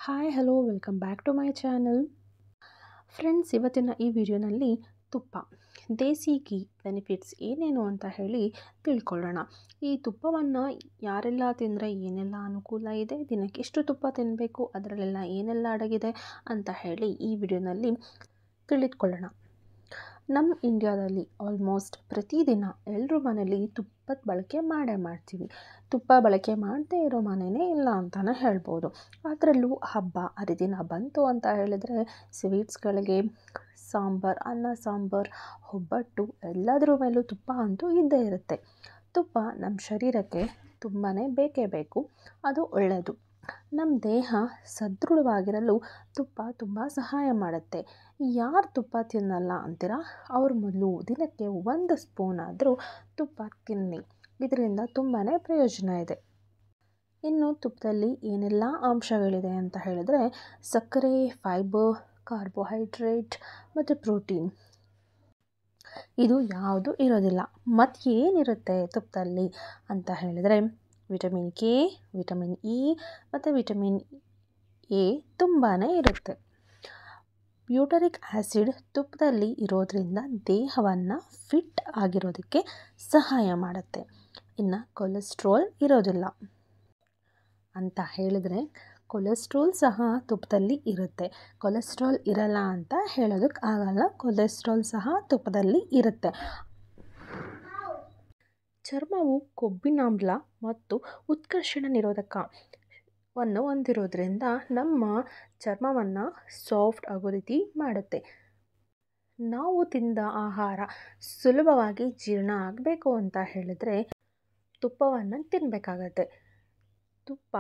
Hi hello welcome back to my channel. Friends, ಇವತ್ತಿನ ಈ ವಿಡಿಯೋನಲ್ಲಿ ತುಪ್ಪ ದೇಸಿ ಘೀ ಬೆನಿಫಿಟ್ಸ್ ಏನೇನು ಅಂತ ಹೇಳಿ ತಿಳ್ಕೊಳ್ಳೋಣ. ಈ ತುಪ್ಪವನ್ನು ಯಾರೆಲ್ಲ ತಿಂದರೆ ಏನೆಲ್ಲ ಅನುಕೂಲ ಇದೆ, ದಿನಕ್ಕೆ ಎಷ್ಟು ತುಪ್ಪ ತಿನ್ನಬೇಕು, ಅದರಲ್ಲೆಲ್ಲ ಏನೆಲ್ಲ ಅಡಗಿದೆ ಅಂತ ಹೇಳಿ ಈ ವಿಡಿಯೋನಲ್ಲಿ ತಿಳಿದುಕೊಳ್ಳೋಣ. ನಮ್ಮ ಇಂಡಿಯಾದಲ್ಲಿ ಆಲ್ಮೋಸ್ಟ್ ಪ್ರತಿದಿನ ಎಲ್ಲರ ಮನೇಲಿ ತುಪ್ಪದ ಬಳಕೆ ಮಾಡ್ತೀವಿ. ತುಪ್ಪ ಬಳಕೆ ಮಾಡದೇ ಇರೋ ಮನೆಯೇ ಇಲ್ಲ ಅಂತಲೇ ಹೇಳ್ಬೋದು. ಅದರಲ್ಲೂ ಹಬ್ಬ ಹರಿದಿನ ಬಂತು ಅಂತ ಹೇಳಿದರೆ ಸ್ವೀಟ್ಸ್ಗಳಿಗೆ ಸಾಂಬಾರು, ಅನ್ನ ಸಾಂಬಾರು, ಒಬ್ಬಟ್ಟು ಎಲ್ಲದರ ಮೇಲೂ ತುಪ್ಪ ಅಂತೂ ಇದ್ದೇ ಇರುತ್ತೆ. ತುಪ್ಪ ನಮ್ಮ ಶರೀರಕ್ಕೆ ತುಂಬಾ ಬೇಕೇ ಬೇಕು. ಅದು ಒಳ್ಳೆಯದು. ನಮ್ಮ ದೇಹ ಸದೃಢವಾಗಿರಲು ತುಪ್ಪ ತುಂಬ ಸಹಾಯ ಮಾಡುತ್ತೆ. ಯಾರು ತುಪ್ಪ ತಿನ್ನಲ್ಲ ಅಂತೀರಾ? ಅವ್ರ ಮೊದಲು ದಿನಕ್ಕೆ 1 ಸ್ಪೂನ್ ಆದರೂ ತುಪ್ಪ ತಿನ್ನಿ. ಇದರಿಂದ ತುಂಬಾ ಪ್ರಯೋಜನ ಇದೆ. ಇನ್ನು ತುಪ್ಪದಲ್ಲಿ ಏನೆಲ್ಲ ಅಂಶಗಳಿದೆ ಅಂತ ಹೇಳಿದ್ರೆ ಸಕ್ಕರೆ, ಫೈಬರ್, ಕಾರ್ಬೋಹೈಡ್ರೇಟ್ ಮತ್ತು ಪ್ರೋಟೀನ್ ಇದು ಯಾವುದು ಇರೋದಿಲ್ಲ. ಮತ್ತು ಏನಿರುತ್ತೆ ತುಪ್ಪದಲ್ಲಿ ಅಂತ ಹೇಳಿದರೆ ವಿಟಮಿನ್ ಕೆ, ವಿಟಮಿನ್ ಇ ಮತ್ತು ವಿಟಮಿನ್ ಎ ತುಂಬಾ ಇರುತ್ತೆ. ಬ್ಯೂಟರಿಕ್ ಆ್ಯಸಿಡ್ ತುಪ್ಪದಲ್ಲಿ ಇರೋದ್ರಿಂದ ದೇಹವನ್ನು ಫಿಟ್ ಆಗಿರೋದಕ್ಕೆ ಸಹಾಯ ಮಾಡುತ್ತೆ. ಇನ್ನು ಕೊಲೆಸ್ಟ್ರಾಲ್ ಇರೋದಿಲ್ಲ ಅಂತ ಹೇಳಿದರೆ ಕೊಲೆಸ್ಟ್ರಾಲ್ ಸಹ ತುಪ್ಪದಲ್ಲಿ ಇರುತ್ತೆ. ಕೊಲೆಸ್ಟ್ರಾಲ್ ಇರಲ್ಲ ಅಂತ ಹೇಳೋದಕ್ಕೆ ಆಗಲ್ಲ. ಕೊಲೆಸ್ಟ್ರಾಲ್ ಸಹ ತುಪ್ಪದಲ್ಲಿ ಇರುತ್ತೆ. ಚರ್ಮವು ಕೊಬ್ಬಿನಾಮ್ಲ ಮತ್ತು ಉತ್ಕರ್ಷಣ ನಿರೋಧಕವನ್ನು ಹೊಂದಿರೋದ್ರಿಂದ ನಮ್ಮ ಚರ್ಮವನ್ನು ಸಾಫ್ಟ್ ಆಗೋ ರೀತಿ ಮಾಡುತ್ತೆ. ನಾವು ತಿಂದ ಆಹಾರ ಸುಲಭವಾಗಿ ಜೀರ್ಣ ಆಗಬೇಕು ಅಂತ ಹೇಳಿದರೆ ತುಪ್ಪವನ್ನು ತಿನ್ನಬೇಕಾಗತ್ತೆ. ತುಪ್ಪ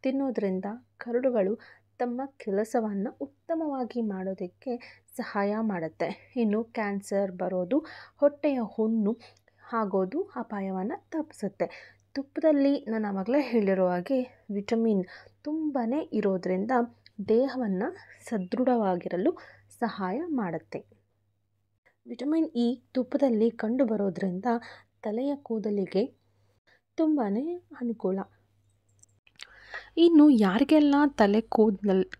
ತಿನ್ನೋದ್ರಿಂದ ಕರುಳುಗಳು ತಮ್ಮ ಕೆಲಸವನ್ನು ಉತ್ತಮವಾಗಿ ಮಾಡೋದಕ್ಕೆ ಸಹಾಯ ಮಾಡುತ್ತೆ. ಇನ್ನು ಕ್ಯಾನ್ಸರ್ ಬರೋದು, ಹೊಟ್ಟೆಯ ಹುಣ್ಣು ಆಗೋದು ಅಪಾಯವನ್ನು ತಪ್ಪಿಸುತ್ತೆ. ತುಪ್ಪದಲ್ಲಿ ನಾನು ಆವಾಗಲೇ ಹೇಳಿರೋ ಹಾಗೆ ವಿಟಮಿನ್ ತುಂಬಾ ಇರೋದ್ರಿಂದ ದೇಹವನ್ನು ಸದೃಢವಾಗಿರಲು ಸಹಾಯ ಮಾಡುತ್ತೆ. ವಿಟಮಿನ್ ಇ ತುಪ್ಪದಲ್ಲಿ ಕಂಡುಬರೋದ್ರಿಂದ ತಲೆಯ ಕೂದಲಿಗೆ ತುಂಬಾ ಅನುಕೂಲ. ಇನ್ನು ಯಾರಿಗೆಲ್ಲ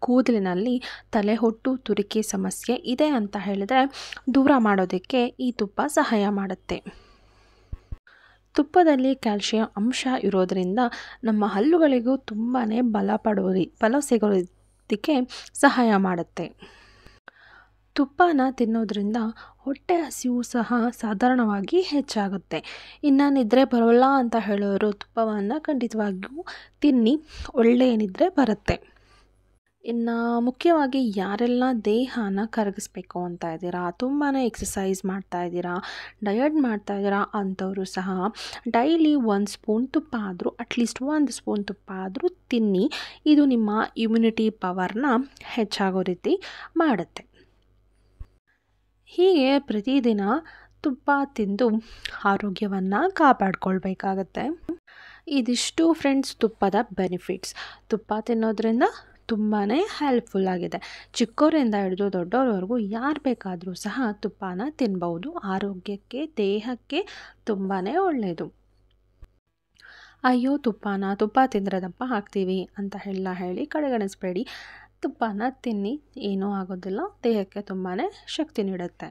ಕೂದಲಿನಲ್ಲಿ ತಲೆಹೊಟ್ಟು, ತುರಿಕೆ ಸಮಸ್ಯೆ ಇದೆ ಅಂತ ಹೇಳಿದರೆ ದೂರ ಮಾಡೋದಕ್ಕೆ ಈ ತುಪ್ಪ ಸಹಾಯ ಮಾಡುತ್ತೆ. ತುಪ್ಪದಲ್ಲಿ ಕ್ಯಾಲ್ಶಿಯಂ ಅಂಶ ಇರೋದರಿಂದ ನಮ್ಮ ಹಲ್ಲುಗಳಿಗೂ ತುಂಬಾ ಬಲ ಸಿಗೋದಕ್ಕೆ ಸಹಾಯ ಮಾಡುತ್ತೆ. ತುಪ್ಪನ ತಿನ್ನೋದ್ರಿಂದ ಹೊಟ್ಟೆ ಹಸಿವು ಸಹ ಸಾಧಾರಣವಾಗಿ ಹೆಚ್ಚಾಗುತ್ತೆ. ಇನ್ನು ನಿದ್ರೆ ಬರೋಲ್ಲ ಅಂತ ಹೇಳೋರು ತುಪ್ಪವನ್ನು ಖಂಡಿತವಾಗಿಯೂ ತಿನ್ನಿ, ಒಳ್ಳೆಯ ನಿದ್ರೆ ಬರುತ್ತೆ. ಇನ್ನು ಮುಖ್ಯವಾಗಿ ಯಾರೆಲ್ಲ ದೇಹನ ಕರಗಿಸ್ಬೇಕು ಅಂತ ಇದ್ದೀರಾ, ತುಂಬಾ ಎಕ್ಸಸೈಸ್ ಮಾಡ್ತಾ ಇದ್ದೀರಾ, ಡಯಟ್ ಮಾಡ್ತಾ ಇದ್ದೀರಾ ಅಂಥವರು ಸಹ ಡೈಲಿ 1 ಸ್ಪೂನ್ ತುಪ್ಪ ಆದರೂ ಅಟ್ಲೀಸ್ಟ್ 1 ಸ್ಪೂನ್ ತುಪ್ಪ ಆದರೂ ತಿನ್ನಿ. ಇದು ನಿಮ್ಮ ಇಮ್ಯುನಿಟಿ ಪವರ್ನ ಹೆಚ್ಚಾಗೋ ರೀತಿ ಮಾಡುತ್ತೆ. ಹೀಗೆ ಪ್ರತಿದಿನ ತುಪ್ಪ ತಿಂದು ಆರೋಗ್ಯವನ್ನು ಕಾಪಾಡಿಕೊಳ್ಬೇಕಾಗತ್ತೆ. ಇದಿಷ್ಟು ಫ್ರೆಂಡ್ಸ್ ತುಪ್ಪದ ಬೆನಿಫಿಟ್ಸ್. ತುಪ್ಪ ತಿನ್ನೋದ್ರಿಂದ ತುಂಬಾ ಹೆಲ್ಪ್ಫುಲ್ ಆಗಿದೆ. ಚಿಕ್ಕವರಿಂದ ಹಿಡಿದು ದೊಡ್ಡವರವರೆಗೂ ಯಾರು ಬೇಕಾದರೂ ಸಹ ತುಪ್ಪನ ತಿನ್ಬೋದು. ಆರೋಗ್ಯಕ್ಕೆ, ದೇಹಕ್ಕೆ ತುಂಬಾ ಒಳ್ಳೆಯದು. ಅಯ್ಯೋ ತುಪ್ಪ ತಿಂದರೆ ದಪ್ಪ ಆಗ್ತೀವಿ ಅಂತ ಹೇಳಿ ಕಡೆಗಣಿಸಬೇಡಿ. ತುಪ್ಪನ ತಿನ್ನಿ, ಏನೂ ಆಗೋದಿಲ್ಲ. ದೇಹಕ್ಕೆ ತುಂಬಾ ಶಕ್ತಿ ನೀಡುತ್ತೆ.